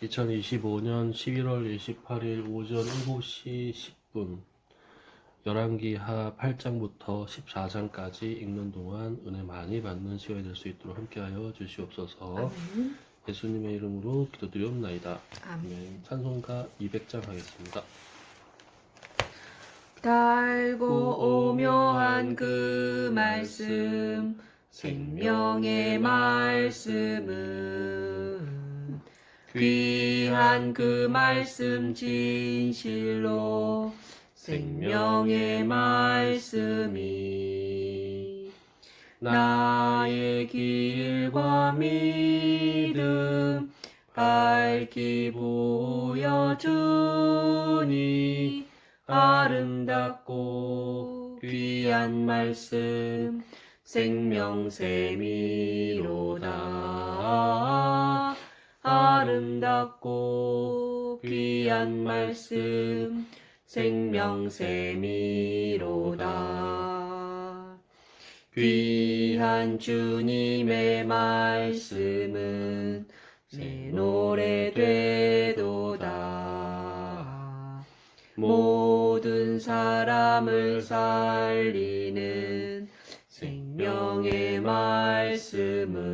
2025년 11월 28일 오전 7시 10분 열왕기하 8장부터 14장까지 읽는 동안 은혜 많이 받는 시간이 될 수 있도록 함께하여 주시옵소서. 아멘. 예수님의 이름으로 기도드리옵나이다. 아멘. 찬송가 200장 하겠습니다. 달고 오묘한 그 말씀, 생명의 말씀은 귀한 그 말씀 진실로 생명의 말씀이 나의 길과 믿음 밝히 보여주니 아름답고 귀한 말씀 생명샘이로다. 아름답고 귀한 말씀 생명샘이로다. 귀한 주님의 말씀은 내 노래 되도다. 모든 사람을 살리는 생명의 말씀은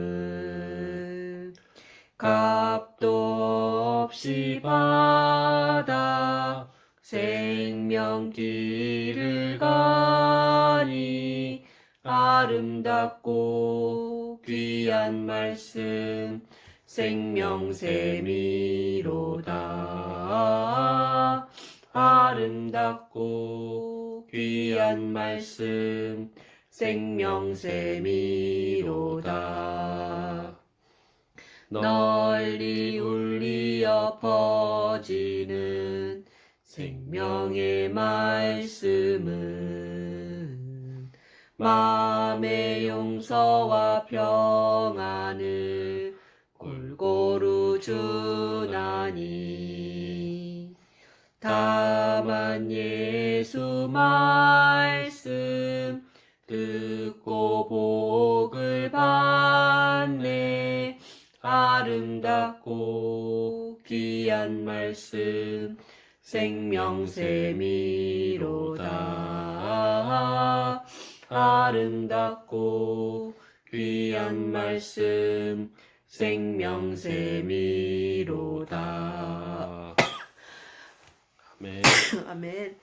값도 없이 받아 생명길을 가니 아름답고 귀한 말씀 생명샘이로다. 아름답고 귀한 말씀 생명샘이로다. 널리 울리어 퍼지는 생명의 말씀은 마음의 용서와 평안을 골고루 주나니 다만 예수 말씀 듣고 복을 받네. 아름답고 귀한 말씀 생명샘이로다. 아름답고 귀한 말씀 생명샘이로다. 아멘. 아멘.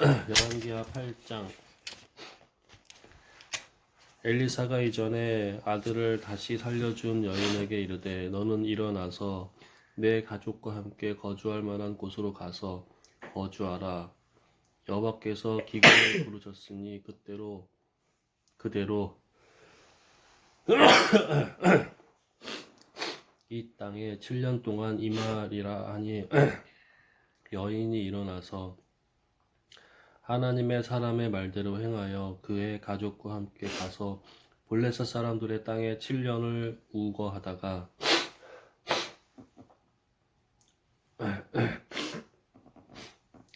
열왕기하 8장. 엘리사가 이전에 아들을 다시 살려준 여인에게 이르되 너는 일어나서 내 가족과 함께 거주할 만한 곳으로 가서 거주하라. 여호와께서 기근을 부르셨으니 그대로 이 땅에 7년 동안 임하리라 하니 여인이 일어나서 하나님의 사람의 말대로 행하여 그의 가족과 함께 가서 블레셋 사람들의 땅에 7년을 우거하다가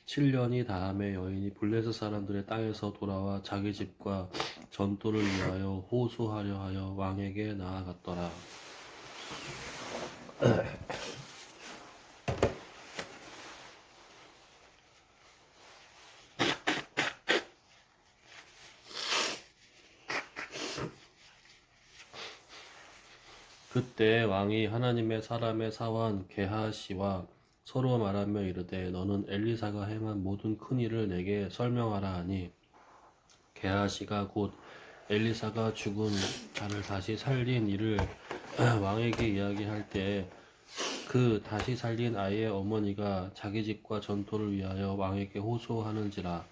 7년이 다음에 여인이 블레셋 사람들의 땅에서 돌아와 자기 집과 전토를 위하여 호소하려 하여 왕에게 나아갔더라. 그때 왕이 하나님의 사람의 사환 게하시와 서로 말하며 이르되 너는 엘리사가 행한 모든 큰 일을 내게 설명하라 하니 게하시가 곧 엘리사가 죽은 자를 다시 살린 일을 왕에게 이야기할 때에 그 다시 살린 아이의 어머니가 자기 집과 전토를 위하여 왕에게 호소하는지라.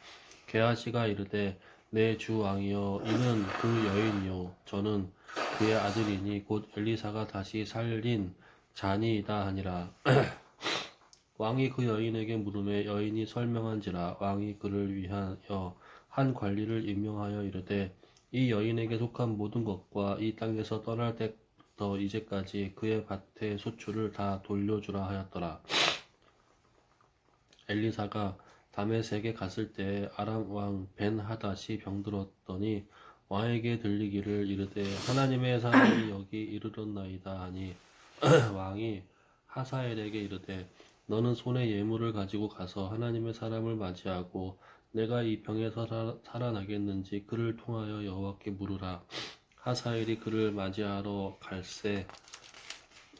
게하시가 이르되 내 주 왕이여 이는 그 여인이요 저는 그의 아들이니 곧 엘리사가 다시 살린 자니이다 하니라. 왕이 그 여인에게 물으매 여인이 설명한지라. 왕이 그를 위하여 한 관리를 임명하여 이르되 이 여인에게 속한 모든 것과 이 땅에서 떠날 때부터 이제까지 그의 밭의 소출을 다 돌려주라 하였더라. 엘리사가 다메섹에 갔을 때에 아람 왕 벤하닷이 병들었더니 왕에게 들리기를 이르되 하나님의 사람이 여기 이르렀나이다 하니 왕이 하사엘에게 이르되 너는 손에 예물을 가지고 가서 하나님의 사람을 맞이하고 내가 이 병에서 살아나겠는지 그를 통하여 여호와께 물으라. 하사엘이 그를 맞이하러 갈새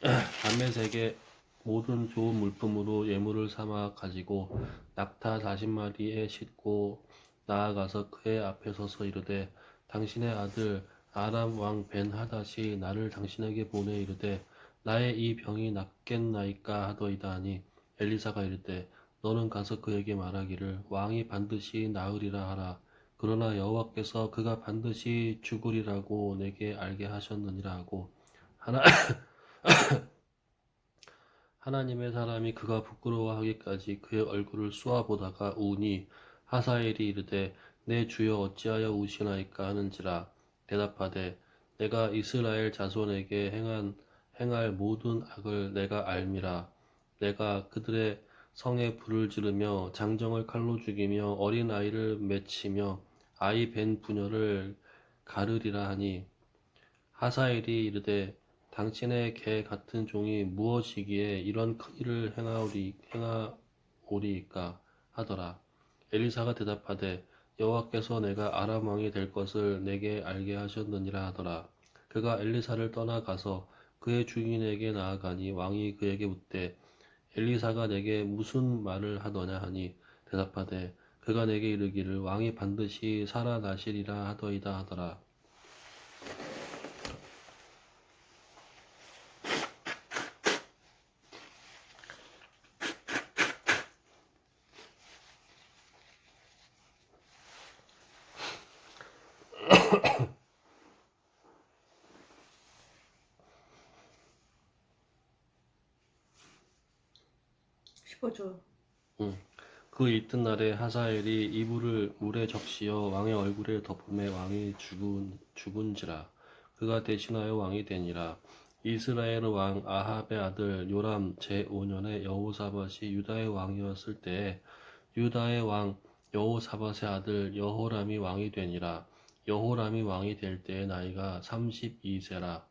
다메섹에 모든 좋은 물품으로 예물을 삼아 가지고 낙타 40마리에 싣고 나아가서 그의 앞에 서서 이르되 당신의 아들 아람 왕 벤하닷이 나를 당신에게 보내 이르되 나의 이 병이 낫겠나이까 하더이다 하니 엘리사가 이르되 너는 가서 그에게 말하기를 왕이 반드시 나으리라 하라. 그러나 여호와께서 그가 반드시 죽으리라고 내게 알게 하셨느니라 하고 하나 하나님의 사람이 그가 부끄러워하기까지 그의 얼굴을 쏘아보다가 우니 하사엘이 이르되 내 주여 어찌하여 우시나이까 하는지라. 대답하되 내가 이스라엘 자손에게 행할 모든 악을 내가 알미라. 내가 그들의 성에 불을 지르며 장정을 칼로 죽이며 어린 아이를 맺히며 아이 벤 부녀를 가르리라 하니 하사엘이 이르되 당신의 개 같은 종이 무엇이기에 이런 큰 일을 행하오리이까 하더라. 엘리사가 대답하되 여호와께서 내가 아람 왕이 될 것을 내게 알게 하셨느니라 하더라. 그가 엘리사를 떠나가서 그의 주인에게 나아가니 왕이 그에게 묻되 엘리사가 내게 무슨 말을 하더냐 하니 대답하되 그가 내게 이르기를 왕이 반드시 살아나시리라 하더이다 하더라. 씹어줘. 그 이튿날에 하사엘이 이불을 물에 적시어 왕의 얼굴에 덮음에 왕이 죽은지라. 그가 대신하여 왕이 되니라. 이스라엘 왕 아합의 아들 요람 제5년에 여호사밧이 유다의 왕이었을 때에 유다의 왕 여호사밧의 아들 여호람이 왕이 되니라. 여호람이 왕이 될 때의 나이가 32세라.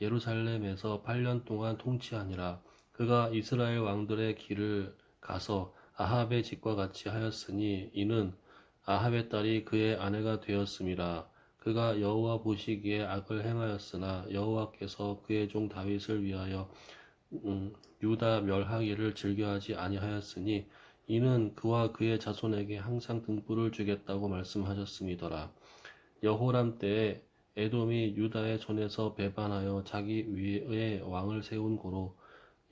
예루살렘에서 8년 동안 통치하니라. 그가 이스라엘 왕들의 길을 가서 아합의 집과 같이 하였으니 이는 아합의 딸이 그의 아내가 되었음이라. 그가 여호와 보시기에 악을 행하였으나 여호와께서 그의 종 다윗을 위하여 유다 멸하기를 즐겨하지 아니하였으니 이는 그와 그의 자손에게 항상 등불을 주겠다고 말씀하셨음이더라. 여호람 때에 에돔이 유다의 손에서 배반하여 자기 위에 왕을 세운 고로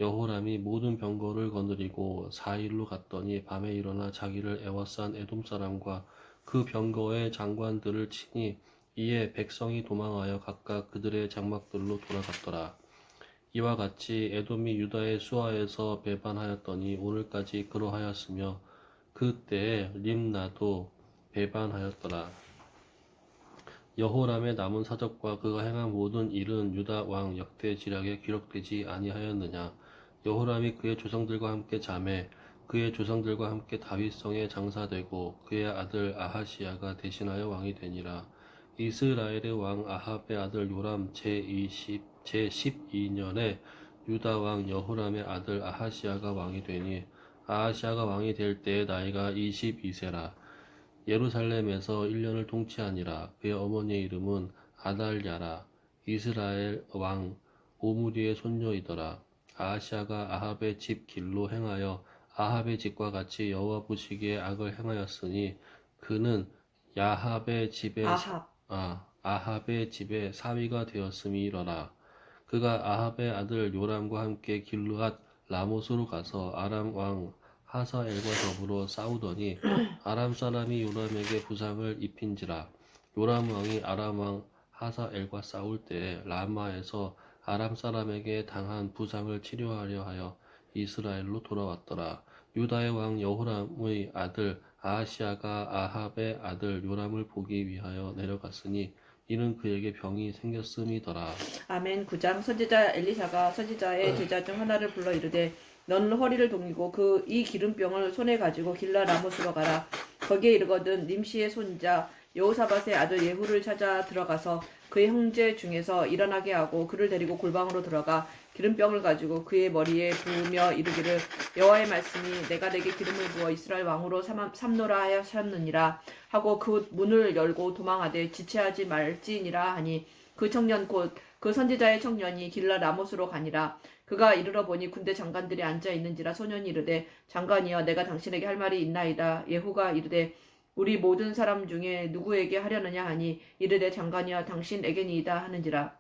여호람이 모든 병거를 거느리고 4일로 갔더니 밤에 일어나 자기를 애워싼 에돔 사람과 그 병거의 장관들을 치니 이에 백성이 도망하여 각각 그들의 장막들로 돌아갔더라. 이와 같이 에돔이 유다의 수하에서 배반하였더니 오늘까지 그러하였으며 그때에 림나도 배반하였더라. 여호람의 남은 사적과 그가 행한 모든 일은 유다 왕 역대지략에 기록되지 아니하였느냐. 여호람이 그의 조상들과 함께 자매 그의 조상들과 함께 다윗성에 장사되고 그의 아들 아하시야가 대신하여 왕이 되니라. 이스라엘의 왕 아합의 아들 요람 제12년에 유다 왕 여호람의 아들 아하시야가 왕이 되니 아하시야가 왕이 될 때의 나이가 22세라. 예루살렘에서 1년을 통치하니라. 그의 어머니의 이름은 아달랴라. 이스라엘 왕 오므리의 손녀이더라. 아하시아가 아합의 집 길로 행하여 아합의 집과 같이 여호와 보시기에 악을 행하였으니 그는 아합의 집에 사위가 되었음이러라. 그가 아합의 아들 요람과 함께 길르앗 라못으로 가서 아람 왕 하사엘과 더불어 싸우더니 아람 사람이 요람에게 부상을 입힌지라. 요람 왕이 아람 왕 하사엘과 싸울 때에 라마에서 아람 사람에게 당한 부상을 치료하려 하여 이스라엘로 돌아왔더라. 유다의 왕 여호람의 아들 아하시아가 아합의 아들 요람을 보기 위하여 내려갔으니 이는 그에게 병이 생겼음이더라. 아멘. 9장. 선지자 엘리사가 선지자의 제자 중 하나를 불러 이르되 너는 허리를 동이고 이 기름병을 손에 가지고 길라 라못으로 가라. 거기에 이르거든 nim시의 손자 여호사밧의 아들 예후를 찾아 들어가서 그의 형제 중에서 일어나게 하고 그를 데리고 골방으로 들어가 기름병을 가지고 그의 머리에 부으며 이르기를 여호와의 말씀이 내가 내게 기름을 부어 이스라엘 왕으로 삼노라 하셨느니라 하고 그 문을 열고 도망하되 지체하지 말지니라 하니 그 청년 곧 그 선지자의 청년이 길라 라못으로 가니라. 그가 이르러 보니 군대 장관들이 앉아 있는지라 소년이 이르되 장관이여 내가 당신에게 할 말이 있나이다. 예후가 이르되 우리 모든 사람 중에 누구에게 하려느냐 하니 이르되 장관이여 당신에게니이다 하는지라.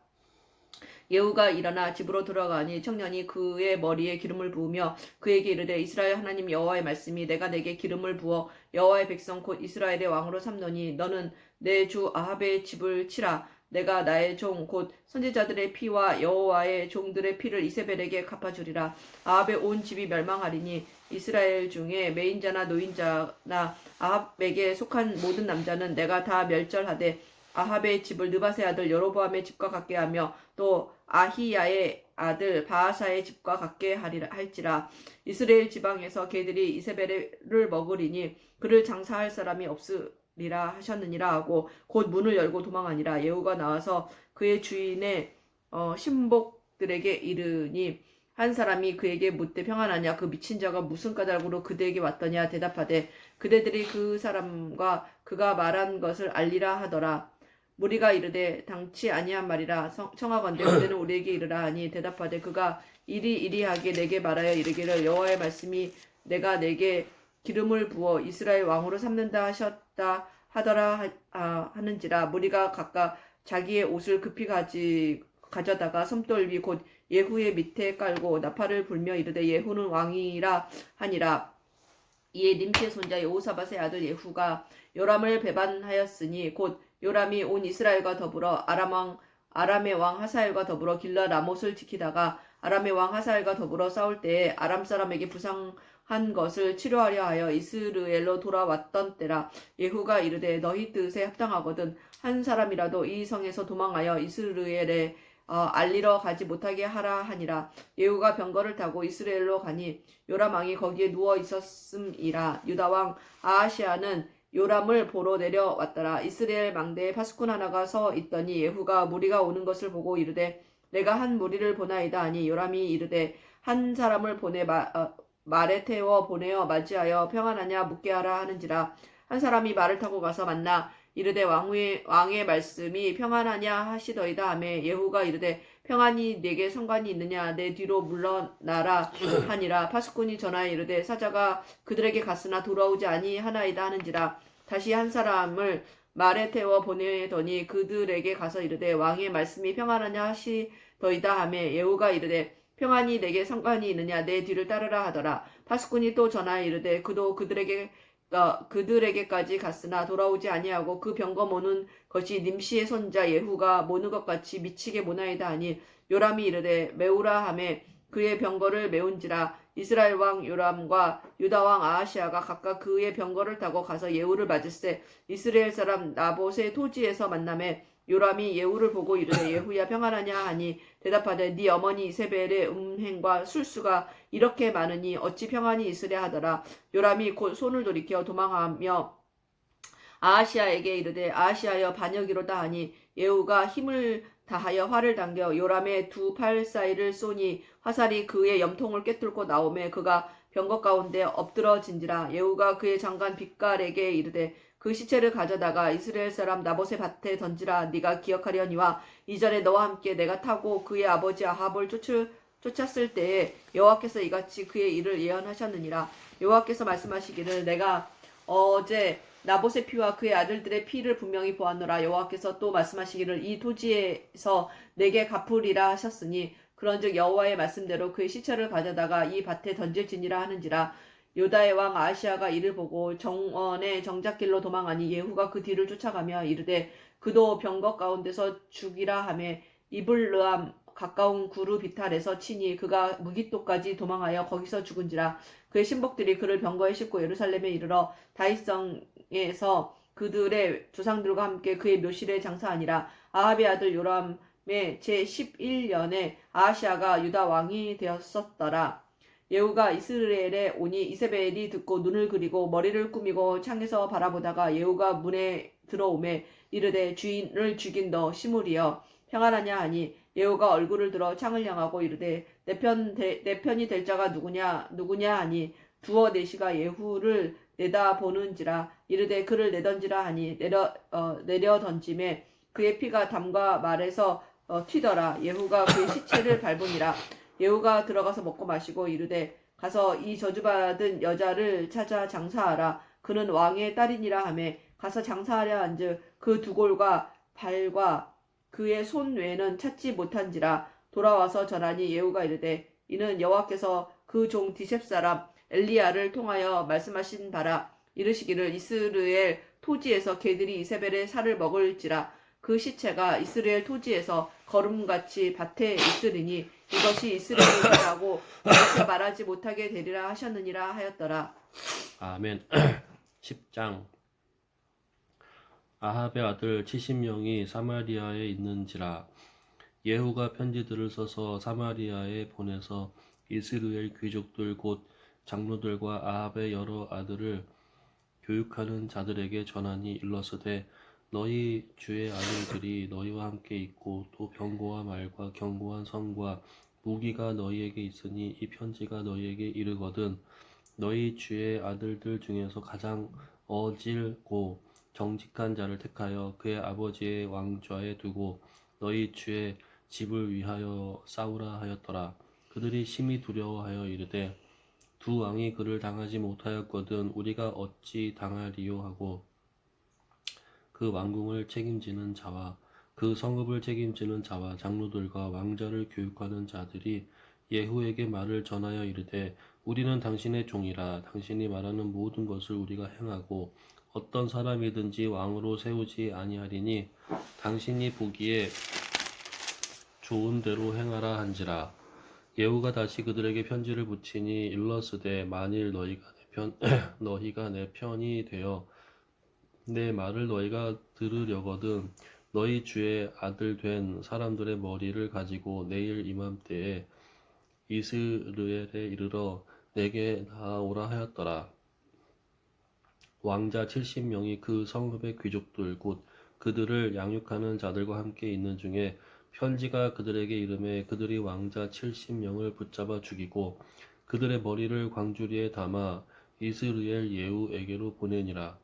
예후가 일어나 집으로 들어가니 청년이 그의 머리에 기름을 부으며 그에게 이르되 이스라엘 하나님 여호와의 말씀이 내가 내게 기름을 부어 여호와의 백성 곧 이스라엘의 왕으로 삼노니 너는 내 주 아합의 집을 치라. 내가 나의 종 곧 선지자들의 피와 여호와의 종들의 피를 이세벨에게 갚아주리라. 아합의 온 집이 멸망하리니 이스라엘 중에 매인자나 노인자나 아합에게 속한 모든 남자는 내가 다 멸절하되 아합의 집을 느밧의 아들 여로보암의 집과 같게 하며 또 아히야의 아들 바하사의 집과 같게 할지라. 이스라엘 지방에서 개들이 이세벨을 먹으리니 그를 장사할 사람이 없으리라 하셨느니라 하고 곧 문을 열고 도망하니라. 예후가 나와서 그의 주인의 신복들에게 이르니 한 사람이 그에게 묻되 평안하냐 그 미친 자가 무슨 까닭으로 그대에게 왔더냐 대답하되 그대들이 그 사람과 그가 말한 것을 알리라 하더라. 무리가 이르되 당치 아니한 말이라 청하건대 그대는 우리에게 이르라 하니 대답하되 그가 이리이리하게 내게 말하여 이르기를 여호와의 말씀이 내가 내게 기름을 부어 이스라엘 왕으로 삼는다 하셨다 하더라 하는지라. 무리가 각각 자기의 옷을 급히 가져다가 섬돌 위 곧 예후의 밑에 깔고 나팔을 불며 이르되 예후는 왕이라 하니라. 이에 님시의 손자 여호사밧의 아들 예후가 요람을 배반하였으니 곧 요람이 온 이스라엘과 더불어 아람의 왕 하사엘과 더불어 길라 라못을 지키다가 아람의 왕 하사엘과 더불어 싸울 때에 아람 사람에게 부상한 것을 치료하려 하여 이스르엘로 돌아왔던 때라. 예후가 이르되 너희 뜻에 합당하거든 한 사람이라도 이 성에서 도망하여 이스르엘에 알리러 가지 못하게 하라 하니라. 예후가 병거를 타고 이스라엘로 가니 요람 왕이 거기에 누워 있었음이라. 유다 왕 아하시아는 요람을 보러 내려왔더라. 이스라엘 망대에 파수꾼 하나가 서 있더니 예후가 무리가 오는 것을 보고 이르되 내가 한 무리를 보나이다 하니 요람이 이르되 한 사람을 보내 말에 태워 보내어 맞이하여 평안하냐 묻게 하라 하는지라. 한 사람이 말을 타고 가서 만나 이르되 왕의 말씀이 평안하냐 하시더이다 하매 예후가 이르되 평안이 내게 상관이 있느냐 내 뒤로 물러나라 하니라. 파수꾼이 전하여 이르되 사자가 그들에게 갔으나 돌아오지 아니하나이다 하는지라. 다시 한 사람을 말에 태워 보내더니 그들에게 가서 이르되 왕의 말씀이 평안하냐 하시더이다 하매 예후가 이르되 평안이 내게 상관이 있느냐 내 뒤를 따르라 하더라. 파수꾼이 또 전하여 이르되 그도 그들에게까지 갔으나 돌아오지 아니하고 그 병거 모는 것이 님시의 손자 예후가 모는 것 같이 미치게 모나이다 하니 요람이 이르되 메우라 하매 그의 병거를 메운지라. 이스라엘 왕 요람과 유다 왕 아하시아가 각각 그의 병거를 타고 가서 예후를 맞을세 이스라엘 사람 나봇의 토지에서 만나매 요람이 예후를 보고 이르되 예후야 평안하냐 하니 대답하되 네 어머니 이세벨의 음행과 술수가 이렇게 많으니 어찌 평안이 있으랴 하더라. 요람이 곧 손을 돌이켜 도망하며 아하시아에게 이르되 아하시아여 반역이로다 하니 예후가 힘을 다하여 활을 당겨 요람의 두 팔 사이를 쏘니 화살이 그의 염통을 꿰뚫고 나오매 그가 병거 가운데 엎드러진지라. 예후가 그의 장관 빗갈에게 이르되 그 시체를 가져다가 이스라엘 사람 나봇의 밭에 던지라. 네가 기억하려니와 이전에 너와 함께 내가 타고 그의 아버지 아합을 쫓았을 때에 여호와께서 이같이 그의 일을 예언하셨느니라. 여호와께서 말씀하시기를 내가 어제 나봇의 피와 그의 아들들의 피를 분명히 보았노라. 여호와께서 또 말씀하시기를 이 토지에서 내게 갚으리라 하셨으니 그런즉 여호와의 말씀대로 그의 시체를 가져다가 이 밭에 던질지니라 하는지라. 요다의 왕 아하시아가 이를 보고 정원의 정작길로 도망하니 예후가 그 뒤를 쫓아가며 이르되 그도 병거 가운데서 죽이라 하매 이블르암 가까운 구루 비탈에서 치니 그가 무기토까지 도망하여 거기서 죽은지라. 그의 신복들이 그를 병거에 싣고 예루살렘에 이르러 다윗성에서 그들의 조상들과 함께 그의 묘실에 장사하니라. 아합의 아들 요람의 제11년에 아하시아가 유다 왕이 되었었더라. 예후가 이스라엘에 오니 이세벨이 듣고 눈을 그리고 머리를 꾸미고 창에서 바라보다가 예후가 문에 들어오매 이르되 주인을 죽인 너 시므리여 평안하냐 하니 예후가 얼굴을 들어 창을 향하고 이르되 내 편이 될 자가 누구냐 하니 두어 내시가 예후를 내다보는지라 이르되 그를 내던지라 하니 내려 던짐에 그의 피가 담과 말에서 튀더라. 예후가 그의 시체를 밟으니라. 예후가 들어가서 먹고 마시고 이르되 가서 이 저주받은 여자를 찾아 장사하라. 그는 왕의 딸이니라 하매 가서 장사하려 한즉 그 두골과 발과 그의 손 외에는 찾지 못한지라. 돌아와서 전하니 예후가 이르되 이는 여호와께서 그 종 디셉 사람 엘리야를 통하여 말씀하신 바라. 이르시기를 이스라엘 토지에서 개들이 이세벨의 살을 먹을지라. 그 시체가 이스라엘 토지에서 거름같이 밭에 있으리니 이것이 이스라엘을 말하고 다시 말하지 못하게 되리라 하셨느니라 하였더라. 아멘. 10장. 아합의 아들 70명이 사마리아에 있는지라. 예후가 편지들을 써서 사마리아에 보내서 이스라엘 귀족들 곧 장로들과 아합의 여러 아들을 교육하는 자들에게 전하니 일러스되 너희 주의 아들들이 너희와 함께 있고 또 병거와 말과 견고한 성과 무기가 너희에게 있으니 이 편지가 너희에게 이르거든 너희 주의 아들들 중에서 가장 어질고 정직한 자를 택하여 그의 아버지의 왕좌에 두고 너희 주의 집을 위하여 싸우라 하였더라. 그들이 심히 두려워하여 이르되 두 왕이 그를 당하지 못하였거든 우리가 어찌 당하리요 하고 그 왕궁을 책임지는 자와 그 성읍을 책임지는 자와 장로들과 왕자를 교육하는 자들이 예후에게 말을 전하여 이르되 우리는 당신의 종이라 당신이 말하는 모든 것을 우리가 행하고 어떤 사람이든지 왕으로 세우지 아니하리니 당신이 보기에 좋은 대로 행하라 한지라. 예후가 다시 그들에게 편지를 붙이니 일러스되 만일 너희가 내 편이 되어 내 말을 너희가 들으려거든 너희 주의 아들 된 사람들의 머리를 가지고 내일 이맘때에 이스라엘에 이르러 내게 나아오라 하였더라. 왕자 70명이 그 성읍의 귀족들 곧 그들을 양육하는 자들과 함께 있는 중에 편지가 그들에게 이르매 그들이 왕자 70명을 붙잡아 죽이고 그들의 머리를 광주리에 담아 이스라엘 예후에게로 보내니라.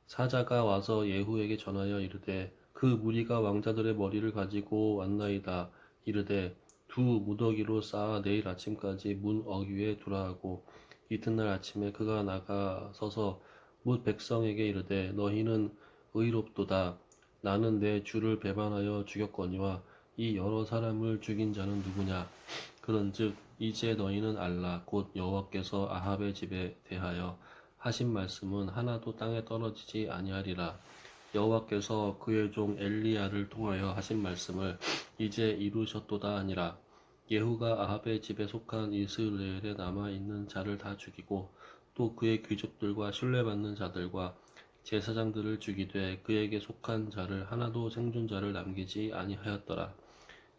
사자가 와서 예후에게 전하여 이르되 그 무리가 왕자들의 머리를 가지고 왔나이다. 이르되 두 무더기로 쌓아 내일 아침까지 문 어귀에 두라 하고 이튿날 아침에 그가 나가서서 뭇 백성에게 이르되 너희는 의롭도다. 나는 내 주를 배반하여 죽였거니와 이 여러 사람을 죽인 자는 누구냐. 그런즉 이제 너희는 알라. 곧 여호와께서 아합의 집에 대하여 하신 말씀은 하나도 땅에 떨어지지 아니하리라. 여호와께서 그의 종 엘리야를 통하여 하신 말씀을 이제 이루셨도다 하니라. 예후가 아합의 집에 속한 이스라엘에 남아 있는 자를 다 죽이고 또 그의 귀족들과 신뢰받는 자들과 제사장들을 죽이되 그에게 속한 자를 하나도 생존자를 남기지 아니하였더라.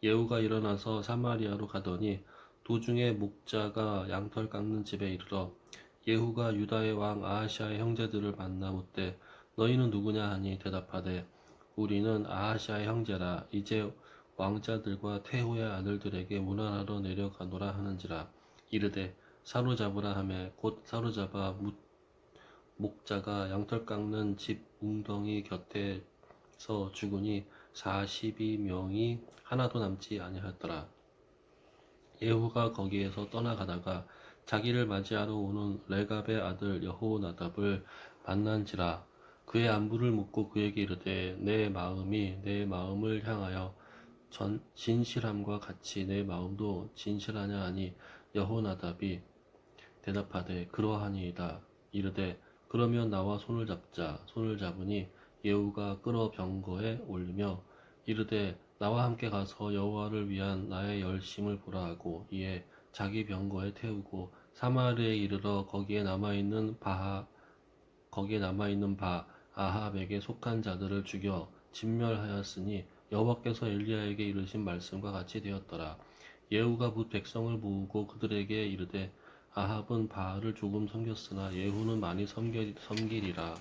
예후가 일어나서 사마리아로 가더니 도중에 목자가 양털 깎는 집에 이르러 예후가 유다의 왕 아하시아의 형제들을 만나 묻되 너희는 누구냐 하니 대답하되 우리는 아하시아의 형제라. 이제 왕자들과 태후의 아들들에게 문안하러 내려가노라 하는지라. 이르되 사로잡으라 하매 곧 사로잡아 목자가 양털 깎는 집 웅덩이 곁에서 죽으니 42명이 하나도 남지 아니하였더라. 예후가 거기에서 떠나가다가 자기를 맞이하러 오는 레갑의 아들 여호나답을 만난지라. 그의 안부를 묻고 그에게 이르되 내 마음이 내 마음을 향하여 진실함과 같이 내 마음도 진실하냐 하니 여호나답이 대답하되 그러하니이다. 이르되 그러면 나와 손을 잡자. 손을 잡으니 예후가 끌어 병거에 올리며 이르되 나와 함께 가서 여호와를 위한 나의 열심을 보라 하고 이에 자기 병거에 태우고 사마리아에 이르러 거기에 남아있는 바 아합에게 속한 자들을 죽여 진멸하였으니 여호와께서 엘리야에게 이르신 말씀과 같이 되었더라. 예후가 뭇 백성을 모으고 그들에게 이르되 아합은 바알을 조금 섬겼으나 예후는 많이 섬기리라.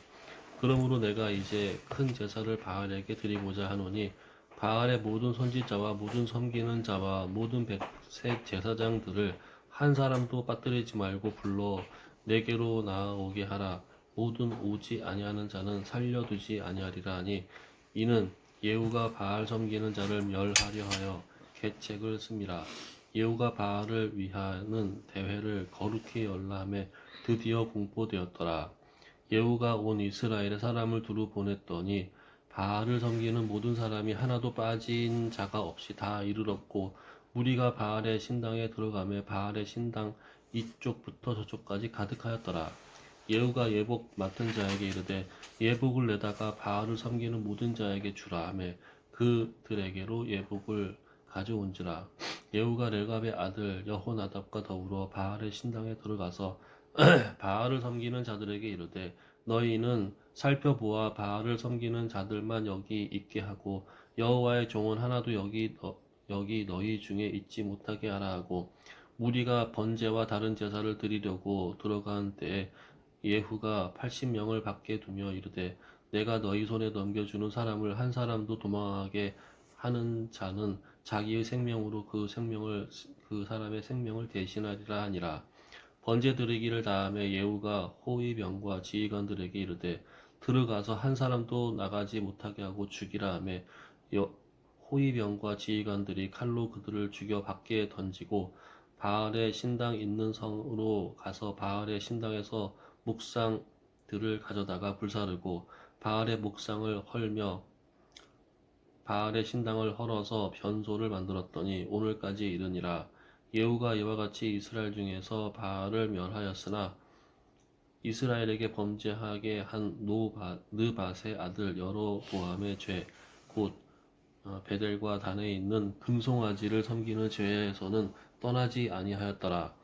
그러므로 내가 이제 큰 제사를 바알에게 드리고자 하노니 바알의 모든 선지자와 모든 섬기는 자와 모든 백색 제사장들을 한 사람도 빠뜨리지 말고 불러 내게로 나아오게 하라. 모든 오지 아니하는 자는 살려두지 아니하리라 하니 이는 예후가 바알 섬기는 자를 멸하려 하여 계책을 씁니다. 예후가 바알을 위하는 대회를 거룩히 열라 하며 드디어 공포되었더라. 예후가 온 이스라엘의 사람을 두루 보냈더니 바알을 섬기는 모든 사람이 하나도 빠진 자가 없이 다 이르렀고 무리가 바알의 신당에 들어가며 바알의 신당 이쪽부터 저쪽까지 가득하였더라. 예후가 예복 맡은 자에게 이르되 예복을 내다가 바알을 섬기는 모든 자에게 주라 하며 그들에게로 예복을 가져온지라. 예후가 레갑의 아들 여호나답과 더불어 바알의 신당에 들어가서 바알을 섬기는 자들에게 이르되 너희는 살펴보아 바알을 섬기는 자들만 여기 있게 하고 여호와의 종은 하나도 여기 너희 중에 있지 못하게 하라 하고 무리가 번제와 다른 제사를 드리려고 들어간 때에 예후가 80명을 밖에 두며 이르되 내가 너희 손에 넘겨주는 사람을 한 사람도 도망하게 하는 자는 자기의 생명으로 그 사람의 생명을 대신하리라 하니라. 번제 드리기를 다음에 예후가 호위병과 지휘관들에게 이르되 들어가서 한 사람도 나가지 못하게 하고 죽이라 하며 호위병과 지휘관들이 칼로 그들을 죽여 밖에 던지고 바알의 신당 있는 성으로 가서 바알의 신당에서 목상들을 가져다가 불사르고 바알의 목상을 헐며 바알의 신당을 헐어서 변소를 만들었더니 오늘까지 이르니라. 예후가 이와 같이 이스라엘 중에서 바알을 멸하였으나 이스라엘에게 범죄하게 한 느밧의 아들 여로보암의 죄 곧 베델과 단에 있는 금송아지를 섬기는 죄에서는 떠나지 아니하였더라.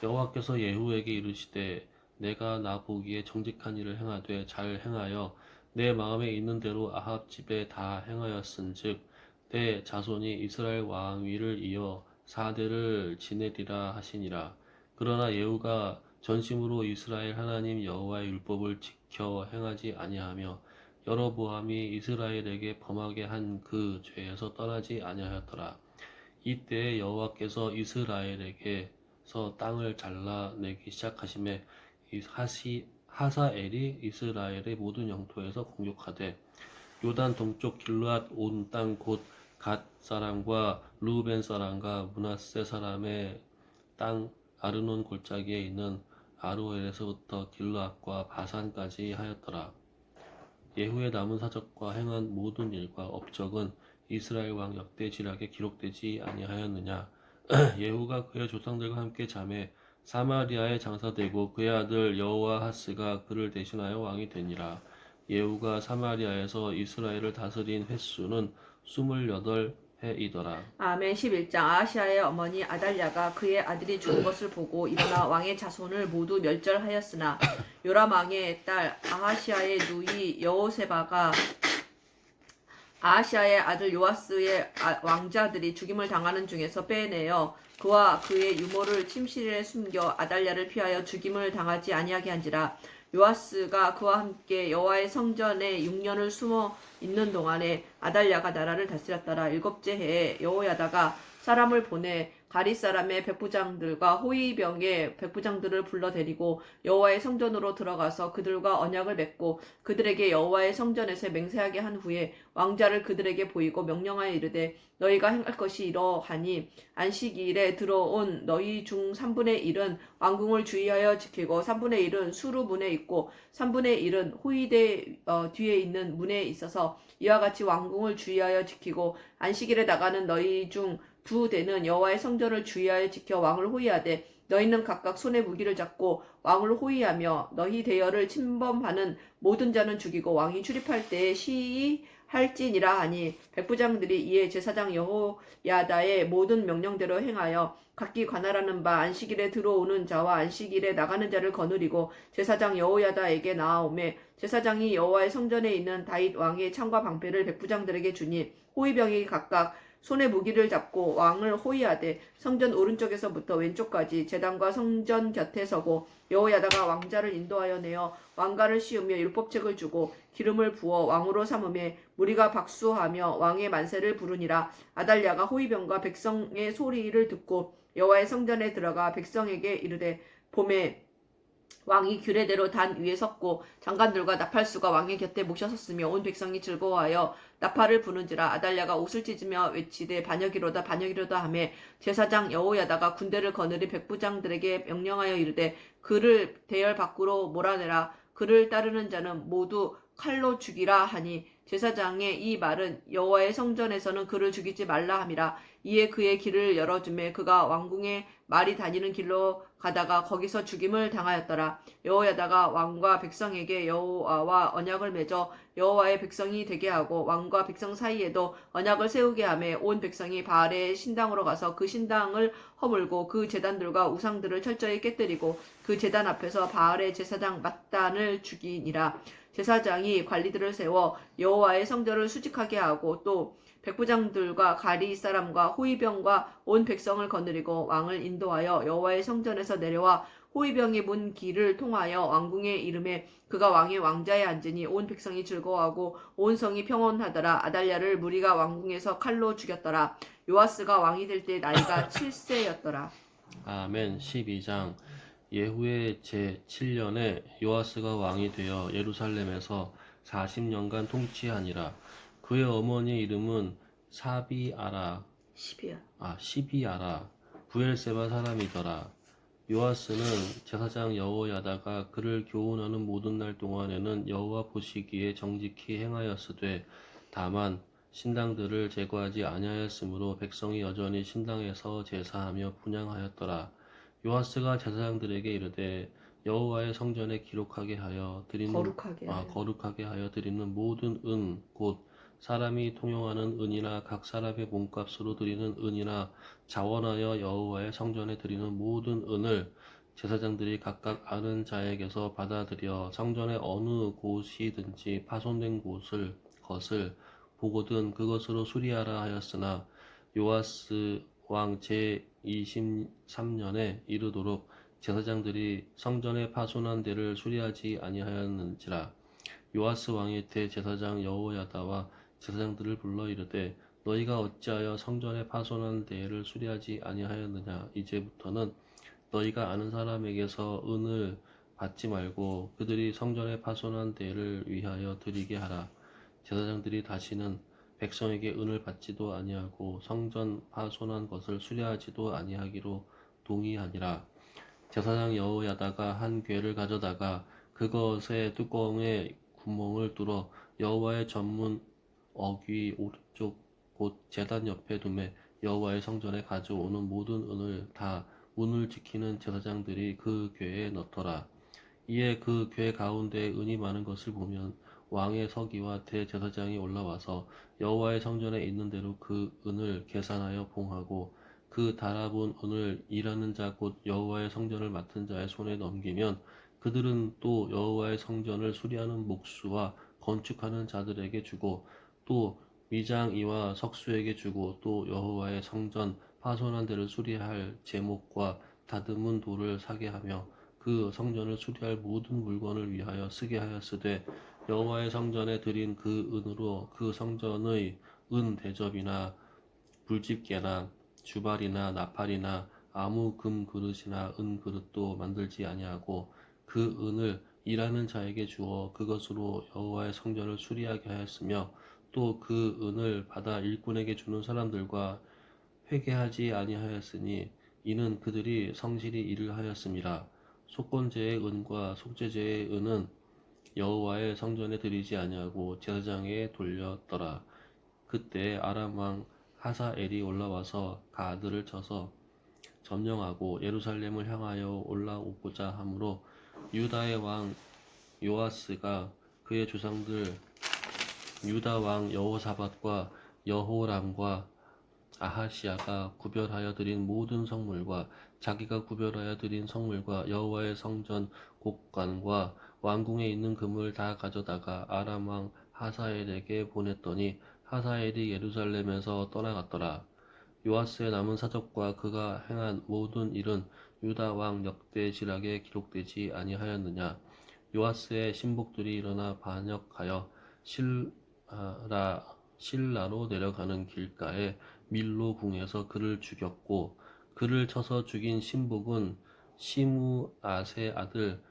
여호와께서 예후에게 이르시되 내가 나 보기에 정직한 일을 행하되 잘 행하여 내 마음에 있는 대로 아합 집에 다 행하였은즉 내 자손이 이스라엘 왕위를 이어 4대를 지내리라 하시니라. 그러나 예후가 전심으로 이스라엘 하나님 여호와의 율법을 지켜 행하지 아니하며 여로보암이 이스라엘에게 범하게 한 그 죄에서 떠나지 아니하였더라. 이때에 여호와께서 이스라엘에게서 땅을 잘라내기 시작하심에 하사엘이 이스라엘의 모든 영토에서 공격하되 요단 동쪽 길르앗 온 땅 곧 갓 사람과 루벤 사람과 므낫세 사람의 땅 아르논 골짜기에 있는 아로엘에서부터 길르앗과 바산까지 하였더라. 예후의 남은 사적과 행한 모든 일과 업적은 이스라엘 왕 역대지략에 기록되지 아니하였느냐. 예후가 그의 조상들과 함께 잠에 사마리아에 장사되고 그의 아들 여호아하스가 그를 대신하여 왕이 되니라. 예후가 사마리아에서 이스라엘을 다스린 횟수는 28해이더라. 아멘. 11장. 아하시아의 어머니 아달랴가 그의 아들이 죽은 것을 보고 일어나 왕의 자손을 모두 멸절하였으나 요람 왕의 딸 아하시아의 누이 여호세바가 아하시아의 아들 요아스의 왕자들이 죽임을 당하는 중에서 빼내어 그와 그의 유모를 침실에 숨겨 아달랴를 피하여 죽임을 당하지 아니하게 한지라. 요아스가 그와 함께 여호와의 성전에 6년을 숨어 있는 동안에 아달랴가 나라를 다스렸더라. 7째 해에 여호야다가 사람을 보내 가리 사람의 백부장들과 호위병의 백부장들을 불러 데리고 여호와의 성전으로 들어가서 그들과 언약을 맺고 그들에게 여호와의 성전에서 맹세하게 한 후에 왕자를 그들에게 보이고 명령하여 이르되 너희가 행할 것이 이러하니 안식일에 들어온 너희 중 3분의 1은 왕궁을 주의하여 지키고 3분의 1은 수루 문에 있고 3분의 1은 호위대 뒤에 있는 문에 있어서 이와 같이 왕궁을 주의하여 지키고 안식일에 나가는 너희 중 2대는 여호와의 성전을 주의하여 지켜 왕을 호위하되 너희는 각각 손에 무기를 잡고 왕을 호위하며 너희 대열을 침범하는 모든 자는 죽이고 왕이 출입할 때에 시위할지니라 하니 백부장들이 이에 제사장 여호야다의 모든 명령대로 행하여 각기 관할하는 바 안식일에 들어오는 자와 안식일에 나가는 자를 거느리고 제사장 여호야다에게 나아오매 제사장이 여호와의 성전에 있는 다윗 왕의 창과 방패를 백부장들에게 주니 호위병이 각각 손에 무기를 잡고 왕을 호위하되 성전 오른쪽에서부터 왼쪽까지 제단과 성전 곁에 서고 여호야다가 왕자를 인도하여 내어 왕가를 씌우며 율법책을 주고 기름을 부어 왕으로 삼음에 무리가 박수하며 왕의 만세를 부르니라. 아달랴가 호위병과 백성의 소리를 듣고 여호와의 성전에 들어가 백성에게 이르되 봄에 왕이 규례대로 단 위에 섰고 장관들과 나팔수가 왕의 곁에 모셔섰으며 온 백성이 즐거워하여 나팔을 부는지라. 아달랴가 옷을 찢으며 외치되 반역이로다 반역이로다 하매 제사장 여호야다가 군대를 거느린 백부장들에게 명령하여 이르되 그를 대열 밖으로 몰아내라. 그를 따르는 자는 모두 칼로 죽이라 하니 제사장의 이 말은 여호와의 성전에서는 그를 죽이지 말라 함이라. 이에 그의 길을 열어주매 그가 왕궁의 말이 다니는 길로 가다가 거기서 죽임을 당하였더라. 여호야다가 왕과 백성에게 여호와와 언약을 맺어 여호와의 백성이 되게 하고 왕과 백성 사이에도 언약을 세우게 하매 온 백성이 바알의 신당으로 가서 그 신당을 허물고 그 제단들과 우상들을 철저히 깨뜨리고 그 제단 앞에서 바알의 제사장 mat단을 죽이니라. 제사장이 관리들을 세워 여호와의 성전을 수직하게 하고 또 백부장들과 가리 사람과 호위병과 온 백성을 거느리고 왕을 인도하여 여호와의 성전에서 내려와 호위병이 문 길을 통하여 왕궁에 이르매 그가 왕의 왕자에 앉으니 온 백성이 즐거워하고 온 성이 평온하더라. 아달랴를 무리가 왕궁에서 칼로 죽였더라. 요아스가 왕이 될 때 나이가 7세였더라. 아멘. 12장. 예후의 제7년에 요아스가 왕이 되어 예루살렘에서 40년간 통치하니라. 그의 어머니 이름은 시비아라 부엘세바 사람이더라. 요아스는 제사장 여호야다가 그를 교훈하는 모든 날 동안에는 여호와 보시기에 정직히 행하였으되 다만 신당들을 제거하지 아니하였으므로 백성이 여전히 신당에서 제사하며 분향하였더라. 요아스가 제사장들에게 이르되 여호와의 성전에 기록하게 하여 드리는 거룩하게 하여 드리는 모든 은 곧 사람이 통용하는 은이나 각 사람의 몸값으로 드리는 은이나 자원하여 여호와의 성전에 드리는 모든 은을 제사장들이 각각 아는 자에게서 받아들여 성전의 어느 곳이든지 파손된 것을 보거든 그것으로 수리하라 하였으나 요아스 왕 제23년에 이르도록 제사장들이 성전의 파손한 데를 수리하지 아니하였는지라. 요아스 왕의 대제사장 여호야다와 제사장들을 불러 이르되 너희가 어찌하여 성전의 파손한 데를 수리하지 아니하였느냐. 이제부터는 너희가 아는 사람에게서 은을 받지 말고 그들이 성전의 파손한 데를 위하여 드리게 하라. 제사장들이 다시는 백성에게 은을 받지도 아니하고 성전 파손한 것을 수리하지도 아니하기로 동의하니라. 제사장 여호야다가 한 궤를 가져다가 그것의 뚜껑에 구멍을 뚫어 여호와의 전문 어귀 오른쪽 곧 제단 옆에 두매 여호와의 성전에 가져오는 모든 은을 다 문을 지키는 제사장들이 그 궤에 넣더라. 이에 그 궤 가운데에 은이 많은 것을 보면 왕의 서기와 대제사장이 올라와서 여호와의 성전에 있는 대로 그 은을 계산하여 봉하고 그 달아본 은을 일하는 자 곧 여호와의 성전을 맡은 자의 손에 넘기면 그들은 또 여호와의 성전을 수리하는 목수와 건축하는 자들에게 주고 또 미장이와 석수에게 주고 또 여호와의 성전 파손한 데를 수리할 제목과 다듬은 돌을 사게 하며 그 성전을 수리할 모든 물건을 위하여 쓰게 하였으되 여호와의 성전에 드린 그 은으로 그 성전의 은 대접이나 불집게나 주발이나 나팔이나 아무 금 그릇이나 은 그릇도 만들지 아니하고 그 은을 일하는 자에게 주어 그것으로 여호와의 성전을 수리하게 하였으며 또 그 은을 받아 일꾼에게 주는 사람들과 회개하지 아니하였으니 이는 그들이 성실히 일을 하였음이라. 속건제의 은과 속죄제의 은은 여호와의 성전에 드리지 아니하고 제사장에게 돌렸더라. 그때 아람 왕 하사엘이 올라와서 가드를 쳐서 점령하고 예루살렘을 향하여 올라오고자 하므로 유다의 왕 요아스가 그의 조상들 유다 왕 여호사밧과 여호람과 아하시야가 구별하여 드린 모든 성물과 자기가 구별하여 드린 성물과 여호와의 성전 곡관과 왕궁에 있는 금을 다 가져다가 아람 왕 하사엘에게 보냈더니 하사엘이 예루살렘에서 떠나갔더라. 요아스의 남은 사적과 그가 행한 모든 일은 유다 왕 역대지락에 기록되지 아니하였느냐. 요아스의 신복들이 일어나 반역하여 실라로 내려가는 길가에 밀로 궁에서 그를 죽였고, 그를 쳐서 죽인 신복은 시므앗의 아들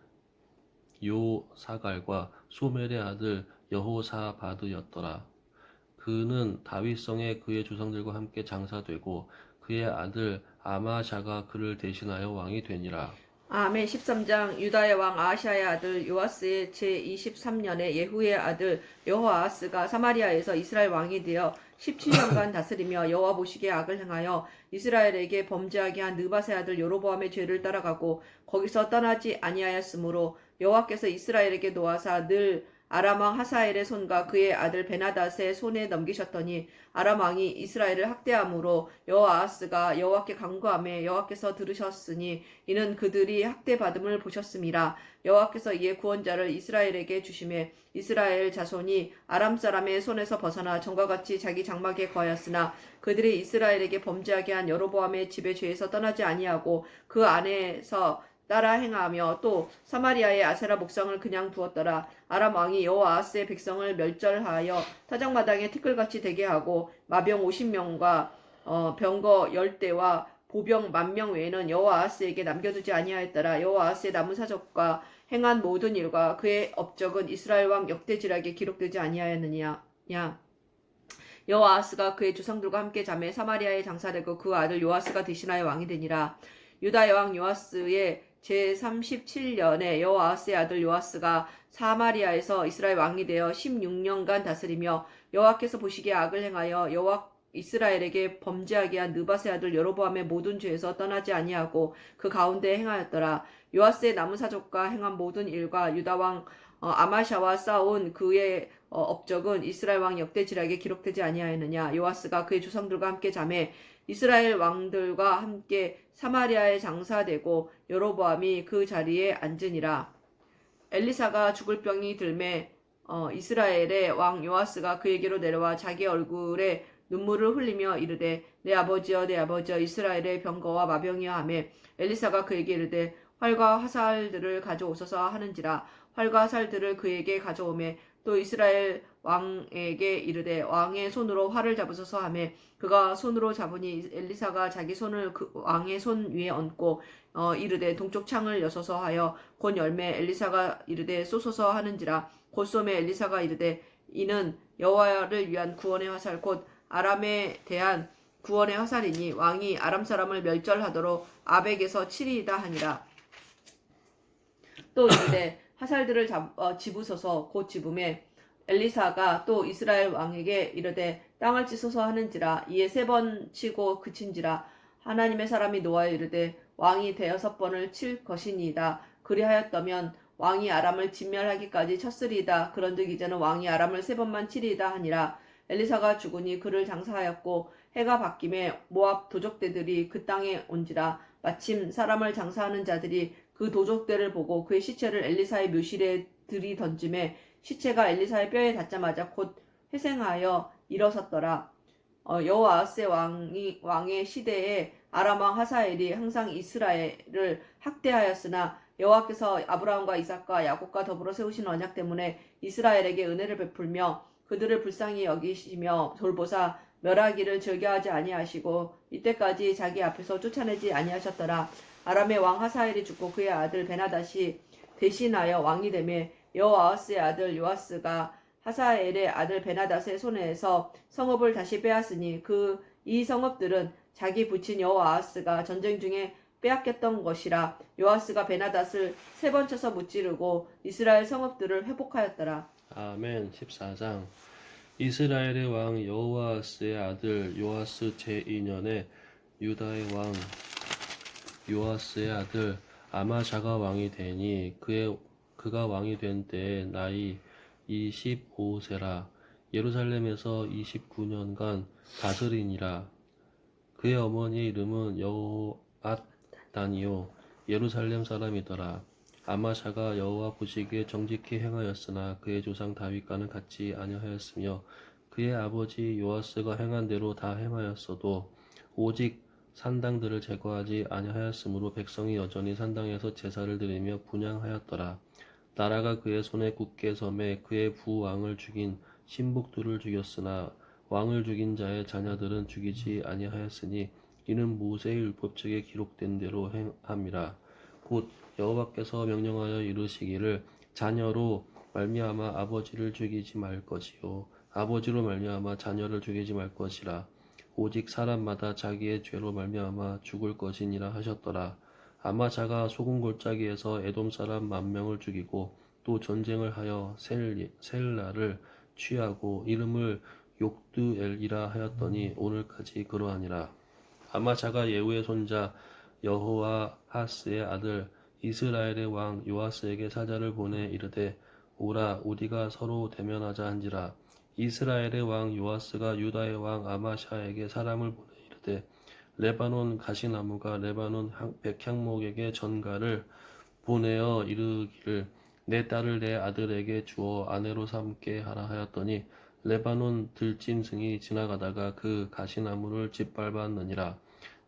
요사갈과 소멜의 아들 여호사바드였더라. 그는 다윗성에 그의 조상들과 함께 장사되고 그의 아들 아마샤가 그를 대신하여 왕이 되니라. 아멘. 13장. 유다의 왕 아하시아의 아들 요아스의 제23년에 예후의 아들 여호아하스가 사마리아에서 이스라엘 왕이 되어 17년간 다스리며 여호와 보시기에 악을 행하여 이스라엘에게 범죄하게 한 느밧의 아들 여로보암의 죄를 따라가고 거기서 떠나지 아니하였으므로 여호와께서 이스라엘에게 노하사 늘 아람 왕 하사엘의 손과 그의 아들 베나닷의 손에 넘기셨더니 아람 왕이 이스라엘을 학대함으로 여호아하스가 여호와께 간구하매 여호와께서 들으셨으니 이는 그들이 학대받음을 보셨음이라. 여호와께서 이에 구원자를 이스라엘에게 주심에 이스라엘 자손이 아람 사람의 손에서 벗어나 전과 같이 자기 장막에 거하였으나 그들이 이스라엘에게 범죄하게 한 여로보암의 집의 죄에서 떠나지 아니하고 그 안에서 따라 행하며 또 사마리아의 아세라 목상을 그냥 두었더라. 아람 왕이 여호아하스의 백성을 멸절하여 타작마당에 티끌같이 되게 하고 마병 50명과 병거 10대와 보병 10,000명 외에는 여호아하스에게 남겨두지 아니하였더라. 여호아하스의 남은 사적과 행한 모든 일과 그의 업적은 이스라엘 왕 역대지락에 기록되지 아니하였느냐. 여호아하스가 그의 조상들과 함께 잠에 사마리아에 장사되고 그 아들 요아스가 대신하여 왕이 되니라. 유다의 왕 요아스의 제37년에 여호아하스의 아들 요아스가 사마리아에서 이스라엘 왕이 되어 16년간 다스리며 여호와께서 보시기에 악을 행하여 이스라엘에게 범죄하게 한 느밧의 아들 여로보암의 모든 죄에서 떠나지 아니하고 그 가운데 행하였더라. 요아스의 남은 사적과 행한 모든 일과 유다 왕 아마샤와 싸운 그의 업적은 이스라엘 왕 역대지락에 기록되지 아니하였느냐. 요아스가 그의 조상들과 함께 잠에 이스라엘 왕들과 함께 사마리아에 장사되고 여로보암이 그 자리에 앉으니라. 엘리사가 죽을 병이 들매 이스라엘의 왕 요아스가 그에게로 내려와 자기 얼굴에 눈물을 흘리며 이르되 내 아버지여 내 아버지여 이스라엘의 병거와 마병이여 하며 엘리사가 그에게 이르되 활과 화살들을 가져오소서 하는지라. 활과 화살들을 그에게 가져오매 또 이스라엘 왕에게 이르되 왕의 손으로 활을 잡으소서 하며 그가 손으로 잡으니 엘리사가 자기 손을 그 왕의 손 위에 얹고 이르되 동쪽 창을 여소서 하여 곧 열매 엘리사가 이르되 쏘소서 하는지라. 곧 쏘매 엘리사가 이르되 이는 여호와를 위한 구원의 화살 곧 아람에 대한 구원의 화살이니 왕이 아람 사람을 멸절하도록 아벡에서 치리이다 하니라. 또 이르되 화살들을 집으소서 곧 집음에 엘리사가 또 이스라엘 왕에게 이르되 땅을 치소서 하는지라. 이에 3번 치고 그친지라. 하나님의 사람이 노하여 이르되 왕이 6번을 칠 것이니이다. 그리하였다면 왕이 아람을 진멸하기까지 쳤으리이다. 그런즉 이제는 왕이 아람을 3번만 치리이다 하니라. 엘리사가 죽으니 그를 장사하였고 해가 바뀜에 모압 도적대들이 그 땅에 온지라. 마침 사람을 장사하는 자들이 그 도적대를 보고 그의 시체를 엘리사의 묘실에 들이던짐에 시체가 엘리사의 뼈에 닿자마자 곧 회생하여 일어섰더라. 여호아하스의 왕의 시대에 아람 왕 하사엘이 항상 이스라엘을 학대하였으나 여호와께서 아브라함과 이삭과 야곱과 더불어 세우신 언약 때문에 이스라엘에게 은혜를 베풀며 그들을 불쌍히 여기시며 돌보사 멸하기를 즐겨하지 아니하시고 이때까지 자기 앞에서 쫓아내지 아니하셨더라. 아람의 왕 하사엘이 죽고 그의 아들 베나닷이 대신하여 왕이 되매 여호아하스의 아들 요아스가 하사엘의 아들 베나닷의 손에서 성읍을 다시 빼앗으니 이 성읍들은 자기 부친 여호아하스가 전쟁 중에 빼앗겼던 것이라. 요아스가 베나닷을 3번 쳐서 무찌르고 이스라엘 성읍들을 회복하였더라. 아멘. 14장. 이스라엘의 왕 여호아스의 아들 요아스 제2년에 유다의 왕 요아스의 아들 아마샤가 왕이 되니 그가 왕이 된 때에 나이 25세라. 예루살렘에서 29년간 다스리니라. 그의 어머니의 이름은 여호앗단이요 예루살렘 사람이더라. 아마샤가 여호와 보시기에 정직히 행하였으나 그의 조상 다윗과는 같지 아니하였으며 그의 아버지 요아스가 행한 대로 다 행하였어도 오직 산당들을 제거하지 아니하였으므로 백성이 여전히 산당에서 제사를 드리며 분향하였더라. 나라가 그의 손에 굳게 섬에 그의 부왕을 죽인 신복들을 죽였으나 왕을 죽인 자의 자녀들은 죽이지 아니하였으니 이는 모세의 율법책에 기록된 대로 행함이라. 곧 여호와께서 명령하여 이르시기를 자녀로 말미암아 아버지를 죽이지 말 것이요 아버지로 말미암아 자녀를 죽이지 말 것이라. 오직 사람마다 자기의 죄로 말미암아 죽을 것이니라 하셨더라. 아마샤가 소금 골짜기에서 에돔 사람 10,000명을 죽이고 또 전쟁을 하여 셀라를 취하고 이름을 욕드엘이라 하였더니 오늘까지 그러하니라. 아마샤가 예후의 손자 여호아하스의 아들 이스라엘의 왕 요아스에게 사자를 보내 이르되 오라 우리가 서로 대면하자 한지라. 이스라엘의 왕 요아스가 유다의 왕 아마샤에게 사람을 보내 이르되 레바논 가시나무가 레바논 백향목에게 전가를 보내어 이르기를 내 딸을 내 아들에게 주어 아내로 삼게 하라 하였더니 레바논 들짐승이 지나가다가 그 가시나무를 짓밟았느니라.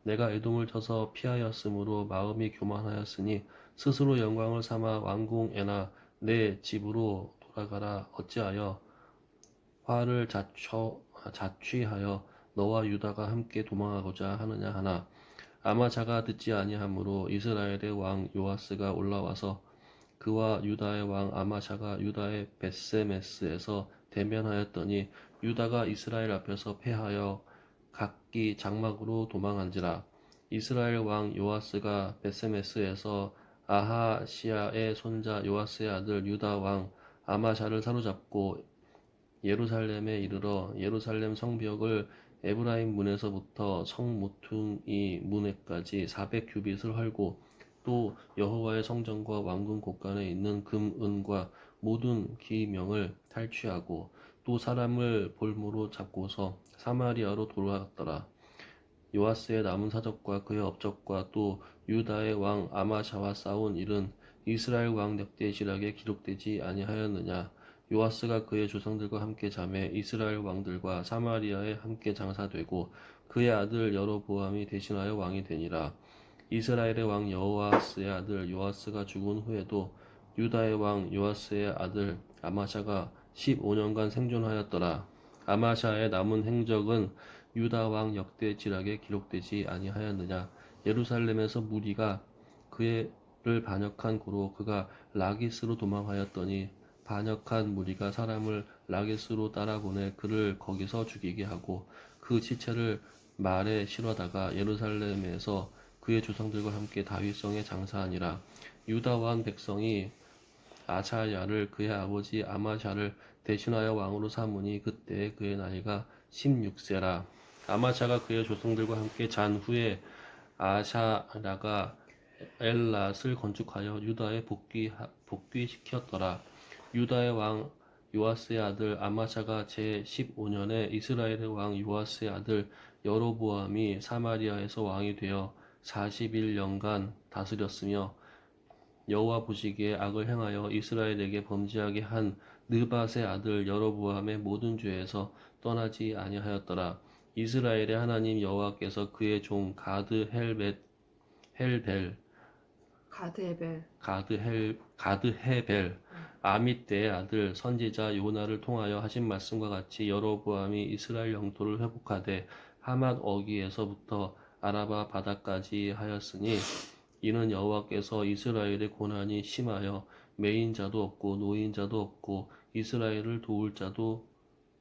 내가 에돔을 쳐서 피하였으므로 마음이 교만하였으니 스스로 영광을 삼아 왕궁에나 내 집으로 돌아가라. 어찌하여 화를 자취하여 너와 유다가 함께 도망하고자 하느냐 하나 아마샤가 듣지 아니하므로 이스라엘의 왕 요아스가 올라와서 그와 유다의 왕 아마샤가 유다의 벳세메스에서 대면하였더니 유다가 이스라엘 앞에서 패하여 각기 장막으로 도망한지라. 이스라엘 왕 요아스가 벳세메스에서 아하시야의 손자 요아스의 아들 유다 왕 아마샤를 사로잡고 예루살렘에 이르러 예루살렘 성벽을 에브라임 문에서부터 성 모퉁이 문에까지 400규빗을 헐고 또 여호와의 성전과 왕궁 곳간에 있는 금, 은과 모든 기명을 탈취하고 또 사람을 볼모로 잡고서 사마리아로 돌아갔더라. 요아스의 남은 사적과 그의 업적과 또 유다의 왕 아마샤와 싸운 일은 이스라엘 왕 늑대시락에 기록되지 아니하였느냐. 요아스가 그의 조상들과 함께 자매 이스라엘 왕들과 사마리아에 함께 장사되고 그의 아들 여로보암이 대신하여 왕이 되니라. 이스라엘의 왕 여호아스의 아들 요아스가 죽은 후에도 유다의 왕 요아스의 아들 아마샤가 15년간 생존하였더라. 아마샤의 남은 행적은 유다 왕 역대지락에 기록되지 아니하였느냐. 예루살렘에서 무리가 그를 반역한 고로 그가 라기스로 도망하였더니 반역한 무리가 사람을 라기스로 따라보내 그를 거기서 죽이게 하고 그 시체를 말에 실어다가 예루살렘에서 그의 조상들과 함께 다윗성에 장사하니라. 유다 왕 백성이 아차야를 그의 아버지 아마샤를 대신하여 왕으로 삼으니 그때 그의 나이가 16세라. 아마샤가 그의 조상들과 함께 잔 후에 아샤라가 엘랏을 건축하여 유다에 복귀시켰더라. 유다의 왕 요아스의 아들 아마샤가 제15년에 이스라엘의 왕 요아스의 아들 여로보암이 사마리아에서 왕이 되어 41년간 다스렸으며 여호와 보시기에 악을 행하여 이스라엘에게 범죄하게 한 느밧의 아들 여로보암의 모든 죄에서 떠나지 아니하였더라. 이스라엘의 하나님 여호와께서 그의 종 가드헤벨 아mit대의 아들 선지자 요나를 통하여 하신 말씀과 같이 여로보암이 이스라엘 영토를 회복하되 하맛 어귀에서부터 아라바 바다까지 하였으니 이는 여호와께서 이스라엘의 고난이 심하여 매인자도 없고 노인자도 없고 이스라엘을 도울 자도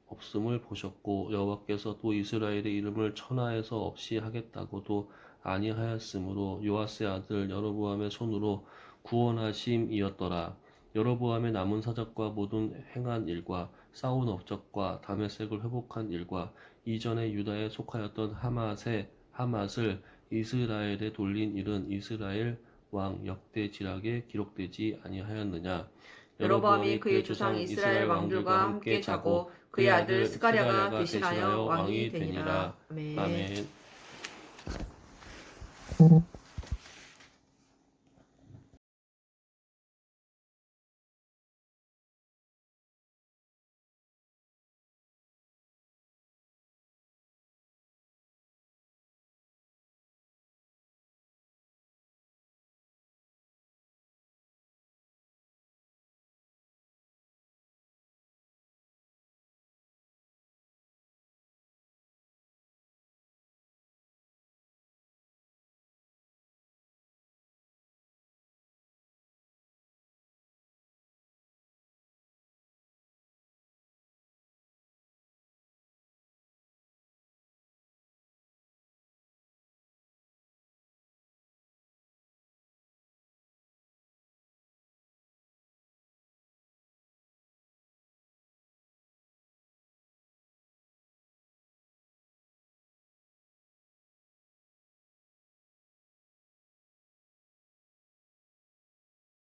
없음을 보셨고 여호와께서 또 이스라엘의 이름을 천하에서 없이 하겠다고도 아니하였으므로 요아스의 아들 여로보암의 손으로 구원하심이었더라. 여로보암의 남은 사적과 모든 행한 일과 싸운 업적과 다메섹을 회복한 일과 이전에 유다에 속하였던 하맛을 이스라엘에 돌린 일은 이스라엘 왕 역대지락에 기록되지 아니하였느냐. 여로보암이 그의 조상 이스라엘 왕들과 함께 자고 그의 아들 스가랴가 대신하여 왕이 되니라. 아멘. 아멘.